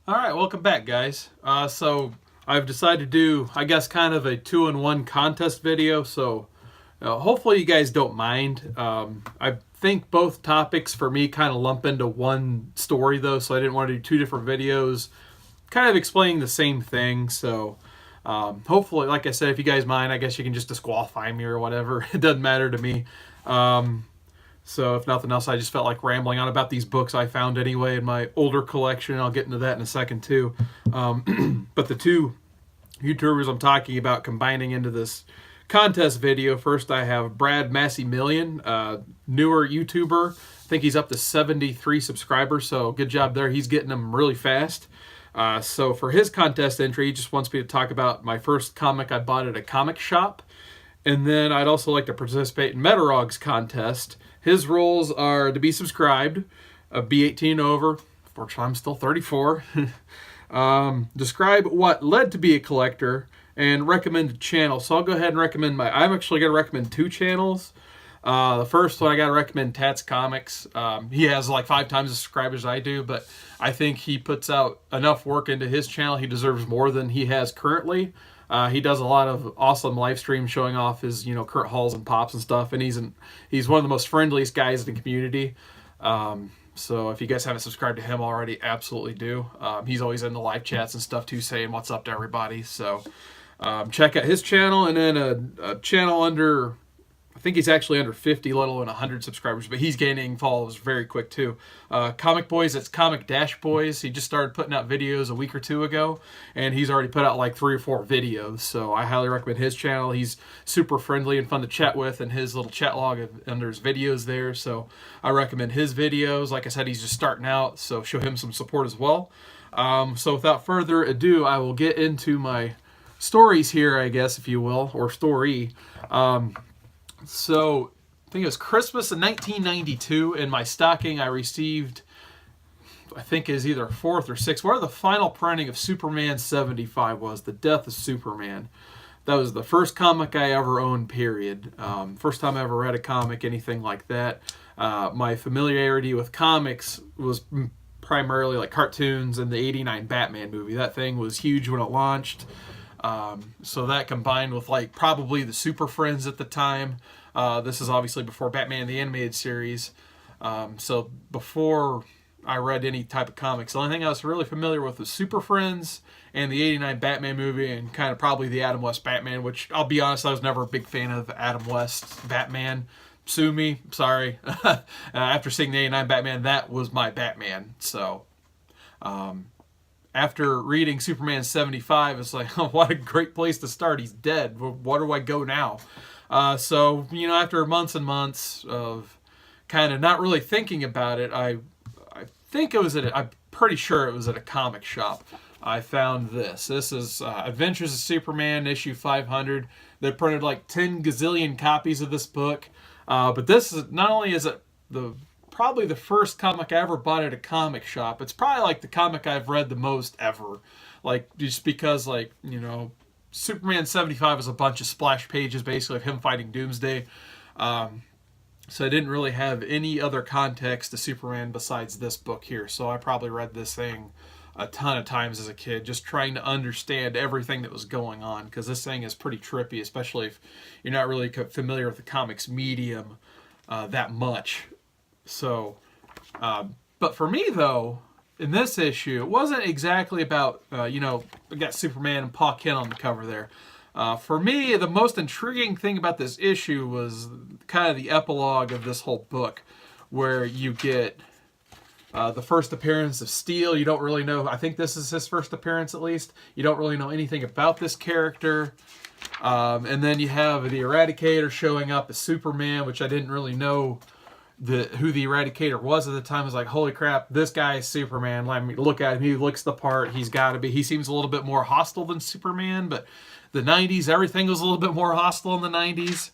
All right, welcome back, guys. So I've decided to do, I guess, kind of a 2-in-1 contest video. So hopefully you guys don't mind. I think both topics for me kind of lump into one story, though, so I didn't want to do two different videos, kind of explaining the same thing. So hopefully, like I said, if you guys mind, I guess you can just disqualify me or whatever. It doesn't matter to me. So if nothing else, I just felt like rambling on about these books I found anyway in my older collection. I'll get into that in a second too. But the two YouTubers I'm talking about combining into this contest video, first I have Brad Massey Million, newer YouTuber. I think he's up to 73 subscribers, so good job there. He's getting them really fast. So for his contest entry, he just wants me to talk about my first comic I bought at a comic shop. And then I'd also like to participate in Metarog's contest. His rules are to be subscribed, be 18 over. Fortunately, I'm still 34. Describe what led to be a collector, and recommend a channel. So I'll go ahead and recommend I'm actually going to recommend two channels. The first one I got to recommend Tat Comics. He has like 5 times the subscribers I do, but I think he puts out enough work into his channel. He deserves more than he has currently. He does a lot of awesome live streams showing off his, current hauls and pops and stuff, and he's one of the most friendliest guys in the community. So if you guys haven't subscribed to him already, absolutely do. He's always in the live chats and stuff too, saying what's up to everybody. So check out his channel, and then a channel under, I think he's actually under 50, let alone 100 subscribers, but he's gaining followers very quick too. Comic Boys, it's Comic Dash Boys. He just started putting out videos a week or two ago, and he's already put out like 3 or 4 videos, so I highly recommend his channel. He's super friendly and fun to chat with, and his little chat log under his videos there, so I recommend his videos. Like I said, he's just starting out, so show him some support as well. So without further ado, I will get into my stories here, I guess, if you will, or story. So, I think it was Christmas of 1992. In my stocking, I received, I think it was either 4th or 6th, where the final printing of Superman 75 was, The Death of Superman. That was the first comic I ever owned, period. First time I ever read a comic, anything like that. My familiarity with comics was primarily like cartoons and the '89 Batman movie. That thing was huge when it launched. So that combined with like probably the Super Friends at the time. This is obviously before Batman the Animated Series. So before I read any type of comics, the only thing I was really familiar with was Super Friends and the '89 Batman movie, and kind of probably the Adam West Batman, which I'll be honest, I was never a big fan of Adam West's Batman. Sue me, sorry. After seeing the '89 Batman, that was my Batman. So, after reading Superman 75, it's like, oh, what a great place to start. He's dead. Where do I go now? So, after months and months of kind of not really thinking about it, I think it was I'm pretty sure it was at a comic shop. I found this. This is Adventures of Superman, issue 500. They printed like 10 gazillion copies of this book. But this is, not only is it probably the first comic I ever bought at a comic shop, it's probably like the comic I've read the most ever. Like, just because, like, Superman 75 is a bunch of splash pages basically of him fighting Doomsday. So I didn't really have any other context to Superman besides this book here. So I probably read this thing a ton of times as a kid, just trying to understand everything that was going on, because this thing is pretty trippy, especially if you're not really familiar with the comics medium that much. So, but for me though, in this issue, it wasn't exactly about, we got Superman and Pa Kent on the cover there. For me, the most intriguing thing about this issue was kind of the epilogue of this whole book, where you get the first appearance of Steel. You don't really know, I think this is his first appearance at least. You don't really know anything about this character. And then you have the Eradicator showing up as Superman, which I didn't really know who the Eradicator was at the time. I was like, holy crap, this guy is Superman. Let me look at him. He looks the part. He's got to be. He seems a little bit more hostile than Superman, but the 90s, everything was a little bit more hostile in the 90s.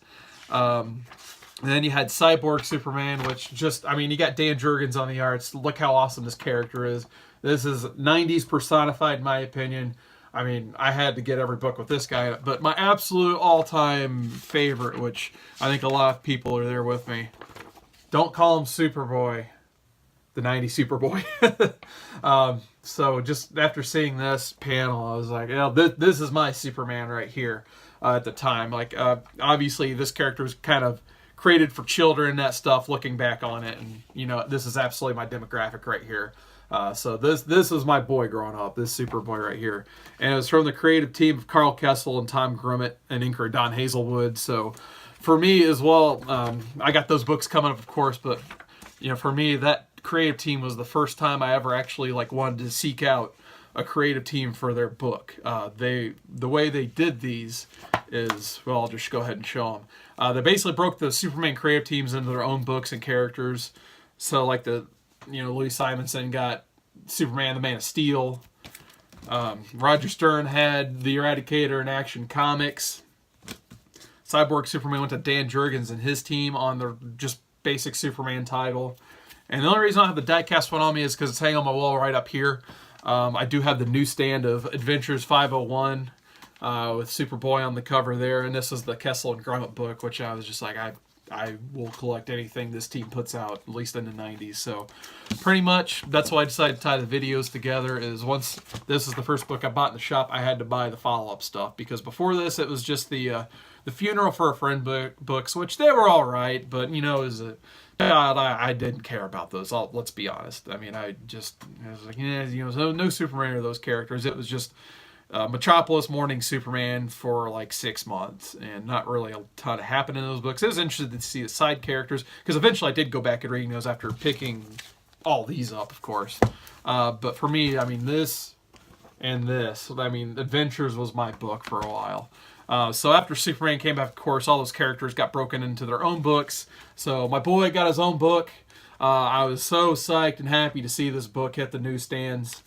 And then you had Cyborg Superman, which just, you got Dan Jurgens on the arts. Look how awesome this character is. This is 90s personified, in my opinion. I had to get every book with this guy, but my absolute all-time favorite, which I think a lot of people are there with me, don't call him Superboy. the 90s Superboy. So just after seeing this panel, I was like, this is my Superman right here at the time. Like, obviously, this character was kind of created for children, that stuff, looking back on it. And, this is absolutely my demographic right here. So this is my boy growing up, this Superboy right here. And it was from the creative team of Carl Kessel and Tom Grummett and inker Don Hazelwood. So for me as well, I got those books coming up, of course, but for me, that creative team was the first time I ever actually wanted to seek out a creative team for their book. The way they did these is, well, I'll just go ahead and show them. They basically broke the Superman creative teams into their own books and characters. So Louis Simonson got Superman, the Man of Steel. Roger Stern had the Eradicator in Action Comics. Cyborg Superman went to Dan Jurgens and his team on the just basic Superman title. And the only reason I have the diecast one on me is because it's hanging on my wall right up here. I do have the newsstand of Adventures 501 with Superboy on the cover there. And this is the Kessel and Grummett book, which I was just like, I will collect anything this team puts out, at least in the 90s. So pretty much that's why I decided to tie the videos together, is once this is the first book I bought in the shop, I had to buy the follow-up stuff. Because before this, it was just the Funeral for a Friend books, which they were all right. But, as a child, I didn't care about those. Let's be honest. I mean, I was like, no Superman or those characters. It was just Metropolis Morning Superman for 6 months, and not really a ton happened in those books. I was interested to see the side characters, because eventually I did go back and reading those after picking all these up, of course. But for me, this and this, Adventures was my book for a while. So after Superman came back, of course, all those characters got broken into their own books. So my boy got his own book. I was so psyched and happy to see this book hit the newsstands.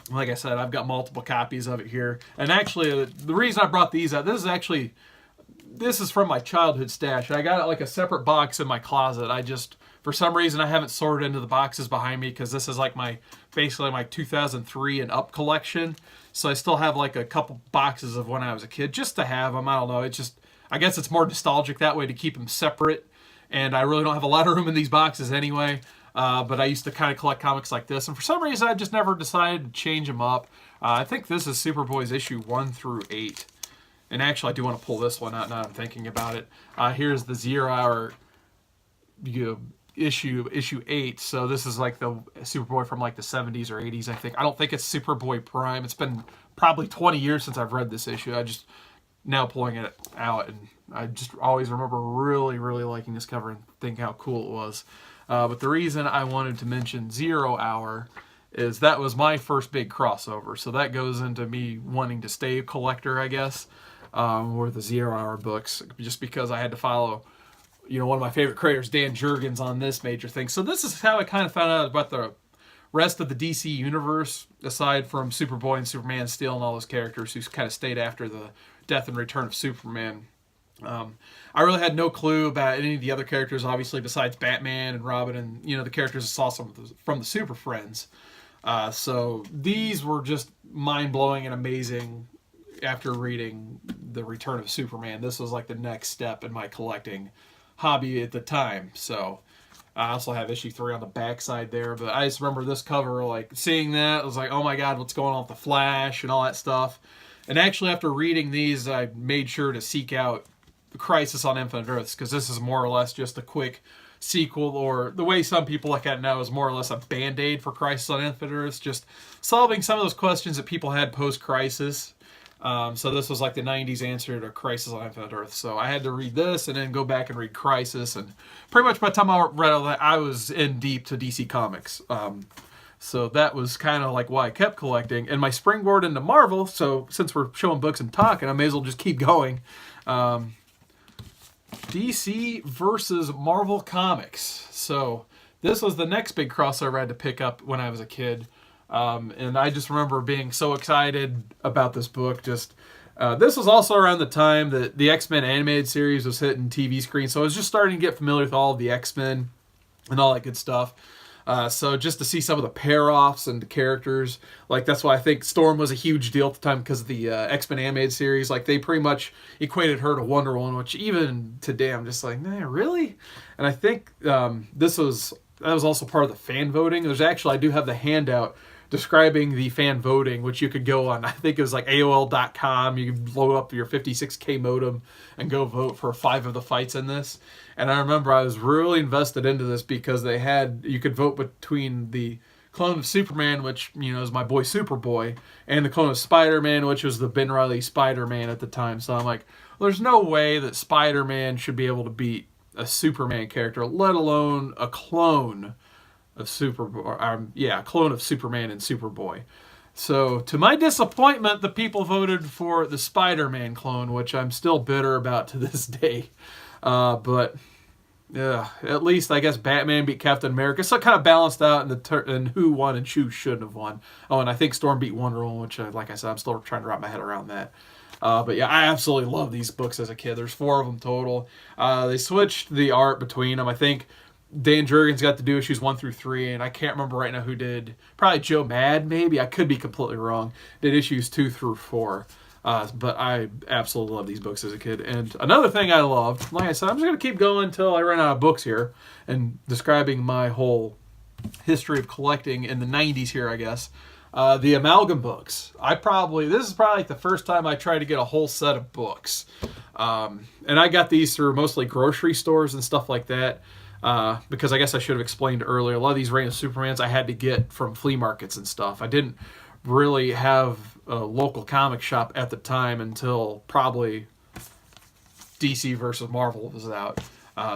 Like I said, I've got multiple copies of it here. And actually, the reason I brought these out, this is from my childhood stash. I got a separate box in my closet. For some reason, I haven't sorted into the boxes behind me, because this is basically my 2003 and up collection. So I still have a couple boxes of when I was a kid, just to have them. I don't know. I guess it's more nostalgic that way, to keep them separate. And I really don't have a lot of room in these boxes anyway. But I used to kind of collect comics like this, and for some reason I just never decided to change them up. I think this is Superboy's issue 1 through 8. And actually I do want to pull this one out now I'm thinking about it. Here's the 0 Hour issue 8. So this is the Superboy from the 70s or 80s, I think. I don't think it's Superboy Prime. It's been probably 20 years since I've read this issue. I just now pulling it out, and I just always remember really, really liking this cover and think how cool it was. But the reason I wanted to mention 0 Hour is that was my first big crossover. So that goes into me wanting to stay a collector, I guess, with the 0 Hour books, just because I had to follow, one of my favorite creators, Dan Jurgens, on this major thing. So this is how I kind of found out about the rest of the DC universe, aside from Superboy and Superman, Steel, and all those characters who kind of stayed after the death and return of Superman. I really had no clue about any of the other characters, obviously, besides Batman and Robin and, the characters I saw from the Super Friends. So these were just mind-blowing and amazing after reading The Return of Superman. This was the next step in my collecting hobby at the time. So I also have issue 3 on the backside there, but I just remember this cover, seeing that, I was like, oh my god, what's going on with the Flash and all that stuff. And actually, after reading these, I made sure to seek out the Crisis on Infinite Earths, because this is more or less just a quick sequel, or the way some people look at it now is more or less a band-aid for Crisis on Infinite Earths, just solving some of those questions that people had post-Crisis. So this was the 90s answer to Crisis on Infinite Earths. So I had to read this and then go back and read Crisis, and pretty much by the time I read all that, I was in deep to DC Comics. So that was kind of why I kept collecting. And my springboard into Marvel, so since we're showing books and talking, I may as well just keep going. DC versus Marvel Comics. So this was the next big crossover I had to pick up when I was a kid. And I just remember being so excited about this book. This was also around the time that the X-Men animated series was hitting TV screens. So I was just starting to get familiar with all of the X-Men and all that good stuff. So just to see some of the pair-offs and the characters, that's why I think Storm was a huge deal at the time, because of the X-Men animated series. They pretty much equated her to Wonder Woman, which even today I'm just nah, really? And I think this was that was also part of the fan voting. There's actually, I do have the handout describing the fan voting, which you could go on, I think it was like AOL.com. You could load up your 56K modem and go vote for 5 of the fights in this. And I remember I was really invested into this because you could vote between the clone of Superman, which, is my boy Superboy, and the clone of Spider-Man, which was the Ben Reilly Spider-Man at the time. So I'm like, well, there's no way that Spider-Man should be able to beat a Superman character, let alone a clone of clone of Superman and Superboy. So to my disappointment, the people voted for the Spider-Man clone, which I'm still bitter about to this day. But yeah, at least I guess Batman beat Captain America. So it kind of balanced out in who won and who shouldn't have won. Oh, and I think Storm beat Wonder Woman, which, like I said, I'm still trying to wrap my head around that. But yeah, I absolutely love these books as a kid. There's 4 of them total. They switched the art between them. I think Dan Jurgens got to do issues 1 through 3, and I can't remember right now who did. Probably Joe Mad, maybe. I could be completely wrong. Did issues 2 through 4. But I absolutely love these books as a kid. And another thing I loved, like I said, I'm just going to keep going until I run out of books here and describing my whole history of collecting in the 90s here, I guess. The Amalgam books. This is probably like the first time I tried to get a whole set of books. And I got these through mostly grocery stores and stuff like that. Because I guess I should have explained earlier, a lot of these Reign of Supermans I had to get from flea markets and stuff. I didn't really have a local comic shop at the time until probably DC versus Marvel was out.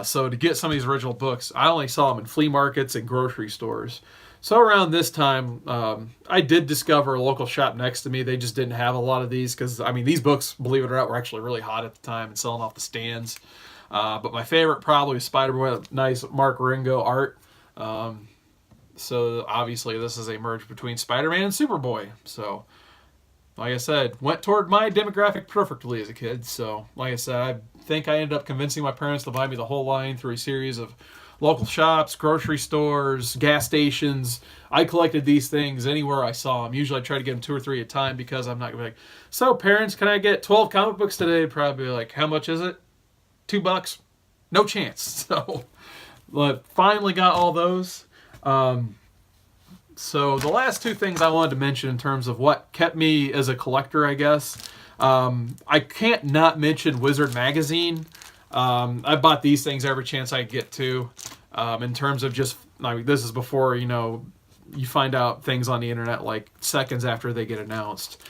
So to get some of these original books, I only saw them in flea markets and grocery stores. So around this time, I did discover a local shop next to me. They just didn't have a lot of these because, these books, believe it or not, were actually really hot at the time and selling off the stands. But my favorite probably was Spider-Man with nice Mark Ringo art. So obviously this is a merge between Spider-Man and Superboy. So like I said, went toward my demographic perfectly as a kid. So like I said, I think I ended up convincing my parents to buy me the whole line through a series of local shops, grocery stores, gas stations. I collected these things anywhere I saw them. Usually I try to get them 2 or 3 at a time because I'm not going to be like, so parents, can I get 12 comic books today? Probably like, how much is it? $2? No chance. So, but finally got all those. So the last 2 things I wanted to mention in terms of what kept me as a collector, I guess. I can't not mention Wizard Magazine. I bought these things every chance I get to. In terms of just, this is before, you find out things on the internet like seconds after they get announced.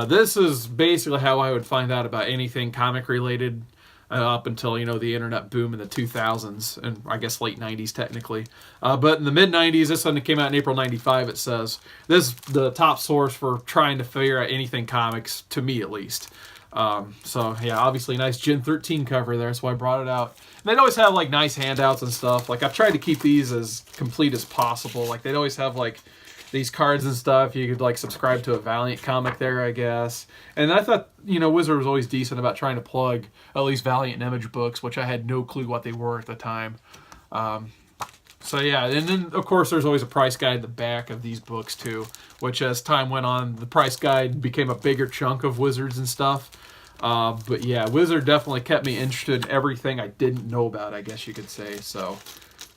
This is basically how I would find out about anything comic related. Up until, the internet boom in the 2000s, and I guess late 90s technically. But in the mid-90s, this one came out in April 95, it says. This is the top source for trying to figure out anything comics, to me at least. So, yeah, obviously nice Gen 13 cover there, so I brought it out. And they'd always have, nice handouts and stuff. I've tried to keep these as complete as possible. They'd always have, these cards and stuff. You could subscribe to a Valiant comic there, I guess. And I thought, Wizard was always decent about trying to plug at least Valiant and Image books, which I had no clue what they were at the time. So yeah, and then of course there's always a price guide at the back of these books too, which as time went on, the price guide became a bigger chunk of Wizards and stuff. But yeah, Wizard definitely kept me interested in everything I didn't know about, I guess you could say. So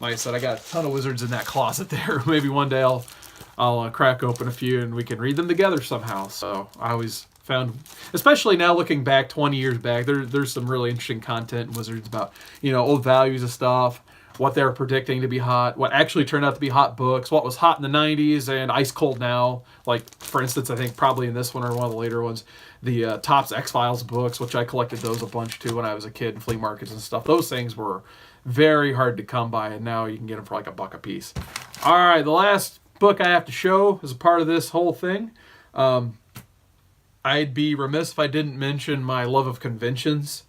like I said, I got a ton of Wizards in that closet there. Maybe one day I'll crack open a few and we can read them together somehow. So I always found, especially now looking back 20 years back, there's some really interesting content in Wizards about, old values of stuff, what they were predicting to be hot, what actually turned out to be hot books, what was hot in the 90s and ice cold now. For instance, I think probably in this one or one of the later ones, the Topps X-Files books, which I collected those a bunch too when I was a kid in flea markets and stuff. Those things were very hard to come by, and now you can get them for $1 a piece. All right, the last book I have to show as a part of this whole thing. I'd be remiss if I didn't mention my love of conventions.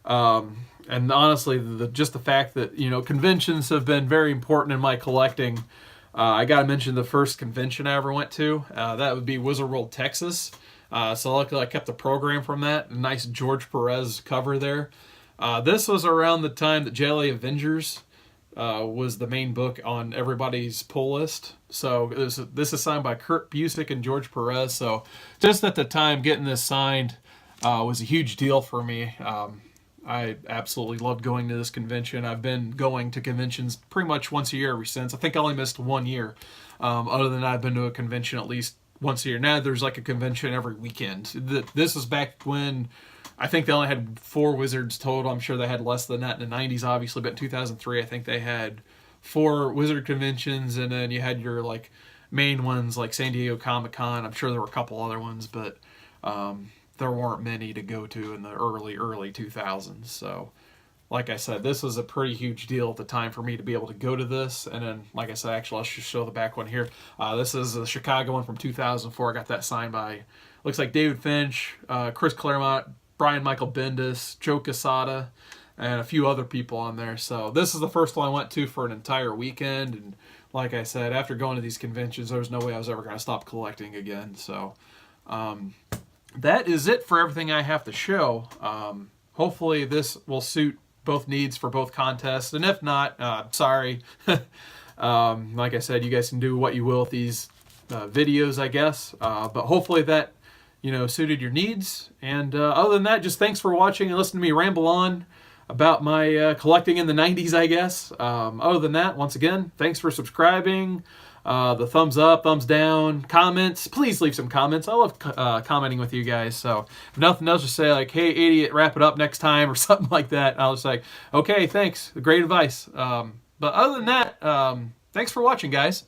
And honestly, just the fact that, conventions have been very important in my collecting. I got to mention the first convention I ever went to. That would be Wizard World, Texas. So luckily I kept the program from that. A nice George Perez cover there. This was around the time that JLA Avengers was the main book on everybody's pull list. So this is signed by Kurt Busiek and George Perez. So just at the time, getting this signed was a huge deal for me. I absolutely loved going to this convention. I've been going to conventions pretty much once a year ever since. I think I only missed 1 year. Other than that, I've been to a convention at least once a year. Now there's like a convention every weekend. This is back when I think they only had 4 Wizards total. I'm sure they had less than that in the 90s, obviously. But in 2003, I think they had 4 Wizard conventions, and then you had your like main ones like San Diego Comic-Con. I'm sure there were a couple other ones, but there weren't many to go to in the early 2000s. So, like I said, this was a pretty huge deal at the time for me to be able to go to this. And then, like I said, actually, I'll just show the back one here. This is the Chicago one from 2004. I got that signed by, looks like David Finch, Chris Claremont, Brian Michael Bendis, Joe Quesada, and a few other people on there. So this is the first one I went to for an entire weekend. And like I said, after going to these conventions, there was no way I was ever going to stop collecting again. So that is it for everything I have to show. Hopefully this will suit both needs for both contests, and if not, sorry. Like I said, you guys can do what you will with these videos, I guess, but hopefully that suited your needs. And other than that, just thanks for watching and listening to me ramble on about my collecting in the 90s, I guess. Other than that, once again, thanks for subscribing. The thumbs up, thumbs down, comments. Please leave some comments. I love commenting with you guys. So if nothing else, just say like, "Hey, idiot, wrap it up next time," or something like that. I'll just say, "Okay, thanks. Great advice." But other than that, thanks for watching, guys.